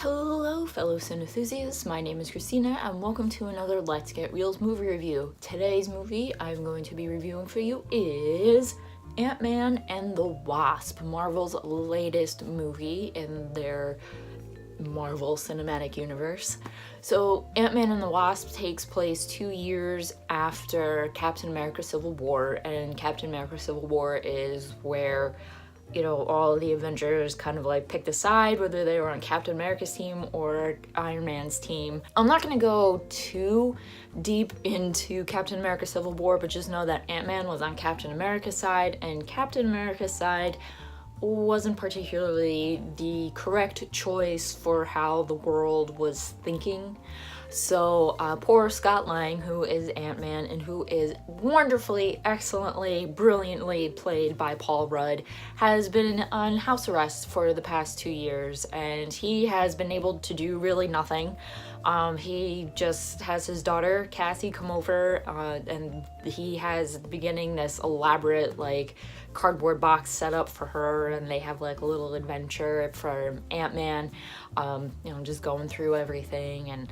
Hello fellow cinenthusiasts, my name is Christina and welcome to another Let's Get Reel's movie review. Today's movie I'm going to be reviewing for you is Ant-Man and the Wasp, Marvel's latest movie in their Marvel Cinematic Universe. So Ant-Man and the Wasp takes place 2 years after Captain America Civil War, and Captain America Civil War is where all the Avengers kind of like picked a side, whether they were on Captain America's team or Iron Man's team. I'm not gonna go too deep into Captain America Civil War, but just know that Ant-Man was on Captain America's side, and Captain America's side wasn't particularly the correct choice for how the world was thinking. So poor Scott Lang, who is Ant-Man and who is wonderfully, excellently, brilliantly played by Paul Rudd, has been on house arrest for the past 2 years, and he has been able to do really nothing. He just has his daughter Cassie come over, and he has at the beginning this elaborate cardboard box set up for her, and they have like a little adventure for Ant-Man, just going through everything, and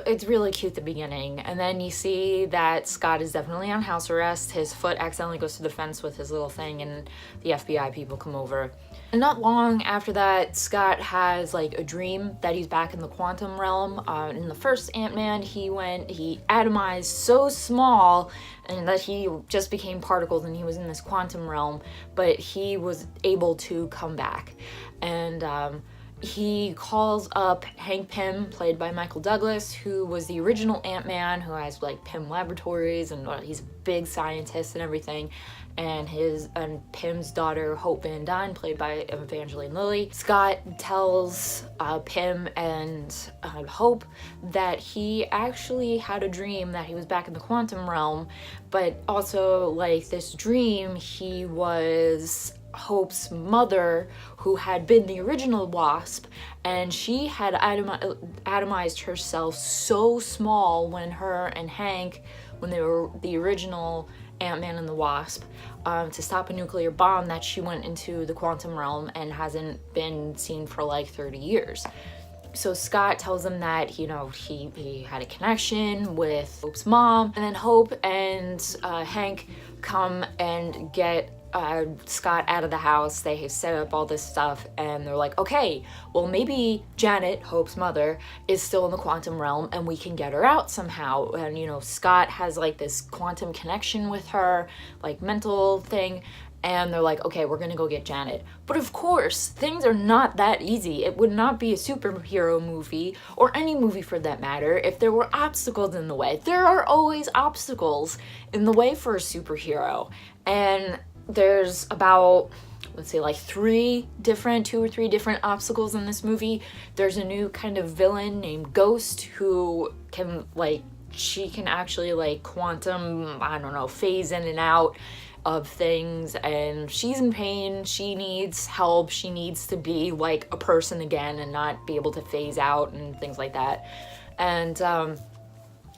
it's really cute at the beginning. And then you see that Scott is definitely on house arrest. His foot accidentally goes to the fence with his little thing, and the FBI people come over. And not long after that, Scott has like a dream that he's back in the quantum realm. In the first Ant-Man, he atomized so small and that he just became particles and he was in this quantum realm, but he was able to come back. And he calls up Hank Pym, played by Michael Douglas, who was the original Ant-Man, who has like Pym Laboratories, and he's a big scientist and everything. And Pym's daughter, Hope Van Dyne, played by Evangeline Lilly. Scott tells Pym and Hope that he actually had a dream that he was back in the quantum realm, but also like this dream, he was Hope's mother, who had been the original Wasp, and she had atomized herself so small when her and Hank, when they were the original Ant-Man and the Wasp, to stop a nuclear bomb, that she went into the quantum realm and hasn't been seen for like 30 years. So Scott tells him that, he had a connection with Hope's mom, and then Hope and Hank come and get Scott out of the house. They set up all this stuff, and they're like, okay, well maybe Janet, Hope's mother, is still in the quantum realm and we can get her out somehow. And Scott has like this quantum connection with her, like mental thing, and they're like, okay, we're gonna go get Janet. But of course, things are not that easy. It would not be a superhero movie, or any movie for that matter, if there were obstacles in the way. There are always obstacles in the way for a superhero. And there's about, let's say, like 2 or 3 different obstacles in this movie. There's a new kind of villain named Ghost, who can she can actually quantum, phase in and out of things, and she's in pain. She needs help. She needs to be like a person again and not be able to phase out and things like that. And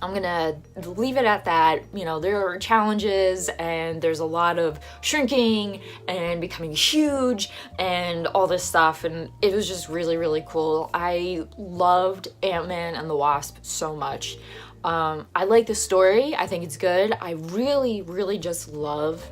I'm gonna leave it at that. There are challenges, and there's a lot of shrinking and becoming huge and all this stuff, and it was just really, really cool. I loved Ant-Man and the Wasp so much. I like the story. I think it's good. I really, really just love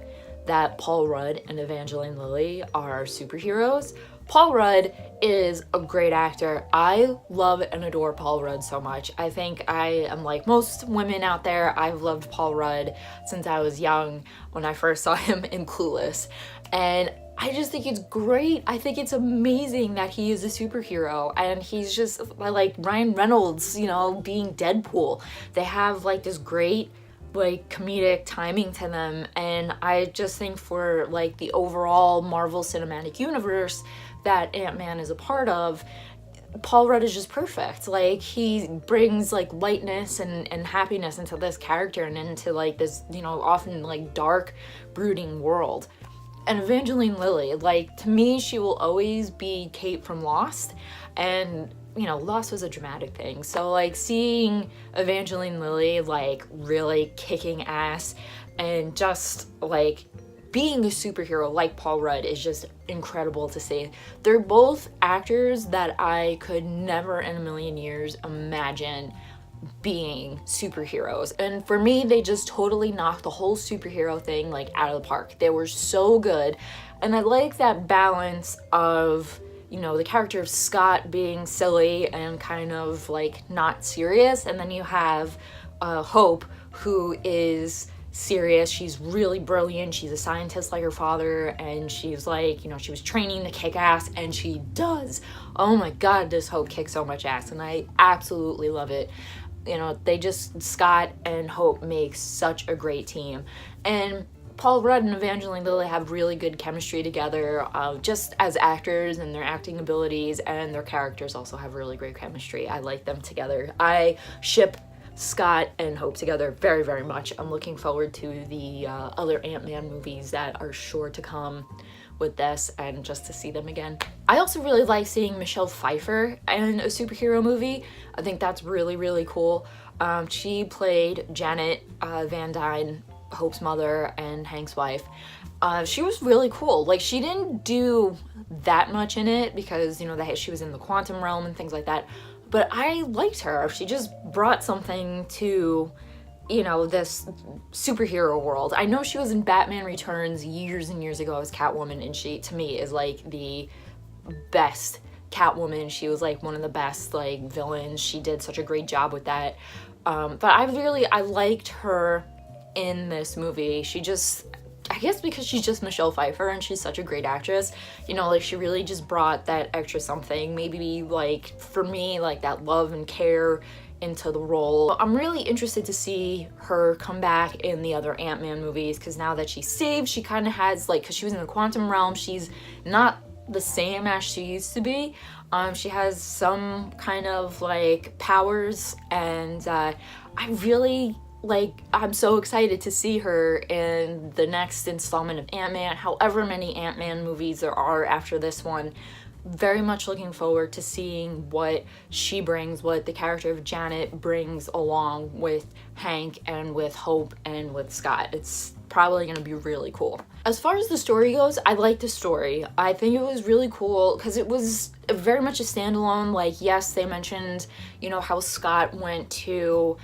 that Paul Rudd and Evangeline Lilly are superheroes. Paul Rudd is a great actor. I love and adore Paul Rudd so much. I think I am like most women out there. I've loved Paul Rudd since I was young, when I first saw him in Clueless. And I just think it's great. I think it's amazing that he is a superhero, and he's just like Ryan Reynolds, being Deadpool. They have like this great comedic timing to them, and I just think for like the overall Marvel Cinematic Universe that Ant-Man is a part of, Paul Rudd is just perfect. Like, he brings like lightness and happiness into this character and into like this, often like dark, brooding world. And Evangeline Lilly, to me, she will always be Kate from Lost, and Lost was a dramatic thing. So seeing Evangeline Lilly really kicking ass and just being a superhero like Paul Rudd is just incredible to see. They're both actors that I could never in a million years imagine being superheroes, and for me they just totally knocked the whole superhero thing like out of the park. They were so good, and I like that balance of, you know, the character of Scott being silly and kind of like not serious, and then you have Hope, who is serious. She's really brilliant. She's a scientist like her father, and she's like, you know, she was training to kick ass, and she does. Oh my god, does Hope kick so much ass, and I absolutely love it. You know, Scott and Hope make such a great team. And Paul Rudd and Evangeline Lilly have really good chemistry together, just as actors, and their acting abilities and their characters also have really great chemistry. I like them together. I ship Scott and Hope together very, very much. I'm looking forward to the other Ant-Man movies that are sure to come with this, and just to see them again. I also really like seeing Michelle Pfeiffer in a superhero movie. I think that's really, really cool. She played Janet Van Dyne, Hope's mother and Hank's wife. She was really cool. Like, she didn't do that much in it because, you know, she was in the quantum realm and things like that, but I liked her. She just brought something to, you know, this superhero world. I know she was in Batman Returns years and years ago as Catwoman, and she, to me, is like the best Catwoman. She was like one of the best like villains. She did such a great job with that. But I liked her in this movie. She just, I guess because she's just Michelle Pfeiffer and she's such a great actress, you know, like she really just brought that extra something, maybe like for me, like that love and care into the role. I'm really interested to see her come back in the other Ant-Man movies, because now that she's saved, she kind of has like, because she was in the quantum realm, she's not the same as she used to be. She has some kind of like powers, and I really I'm so excited to see her in the next installment of Ant-Man, however many Ant-Man movies there are after this one. Very much looking forward to seeing what she brings, what the character of Janet brings along with Hank and with Hope and with Scott. It's probably going to be really cool. As far as the story goes, I like the story. I think it was really cool because it was very much a standalone. Like, yes, they mentioned, you know, how Scott went to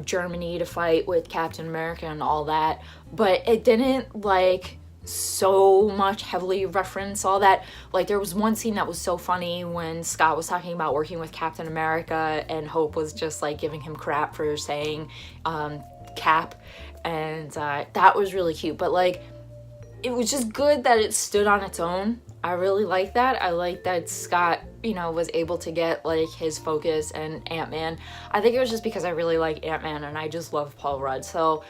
Germany to fight with Captain America and all that, but it didn't like so much heavily reference all that. Like, there was one scene that was so funny when Scott was talking about working with Captain America, and Hope was just like giving him crap for saying Cap, and that was really cute. But like, it was just good that it stood on its own. I really like that. I like that Scott, you know, was able to get like his focus and Ant-Man. I think it was just because I really like Ant-Man and I just love Paul Rudd. So,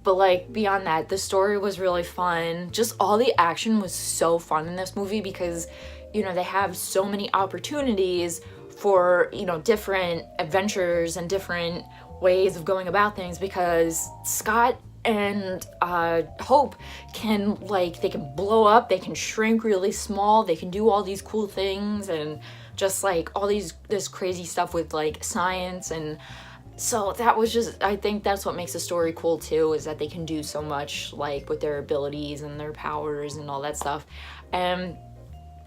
but like beyond that, the story was really fun. Just all the action was so fun in this movie because, you know, they have so many opportunities for, you know, different adventures and different ways of going about things, because Scott and Hope can, like, they can blow up, they can shrink really small, they can do all these cool things, and just like all this crazy stuff with like science. And so that was just, I think that's what makes the story cool too, is that they can do so much like with their abilities and their powers and all that stuff. And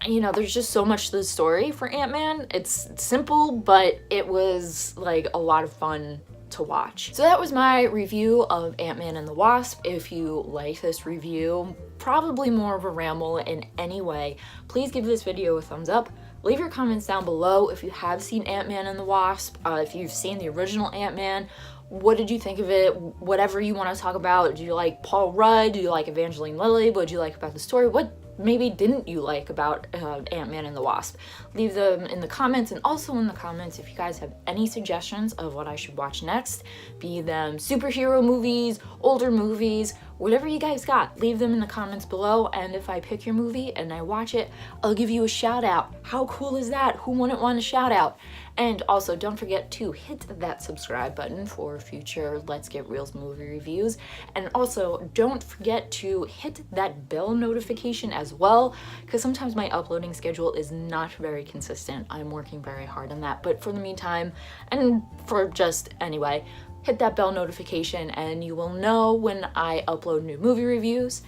you know, there's just so much to the story for Ant-Man. It's simple, but it was like a lot of fun to watch. So that was my review of Ant-Man and the Wasp. If you like this review, probably more of a ramble in any way, please give this video a thumbs up. Leave your comments down below if you have seen Ant-Man and the Wasp, if you've seen the original Ant-Man. What did you think of it? Whatever you want to talk about. Do you like Paul Rudd? Do you like Evangeline Lilly? What did you like about the story? What maybe didn't you like about Ant-Man and the Wasp? Leave them in the comments, and also in the comments if you guys have any suggestions of what I should watch next, be them superhero movies, older movies, whatever you guys got. Leave them in the comments below, and if I pick your movie and I watch it, I'll give you a shout out. How cool is that? Who wouldn't want a shout out? And also, don't forget to hit that subscribe button for future Let's Get Reels movie reviews. And also, don't forget to hit that bell notification as well, because sometimes my uploading schedule is not very consistent. I'm working very hard on that. But for the meantime, and for just anyway, hit that bell notification and you will know when I upload new movie reviews.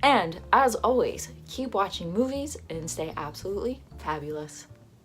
And as always, keep watching movies and stay absolutely fabulous.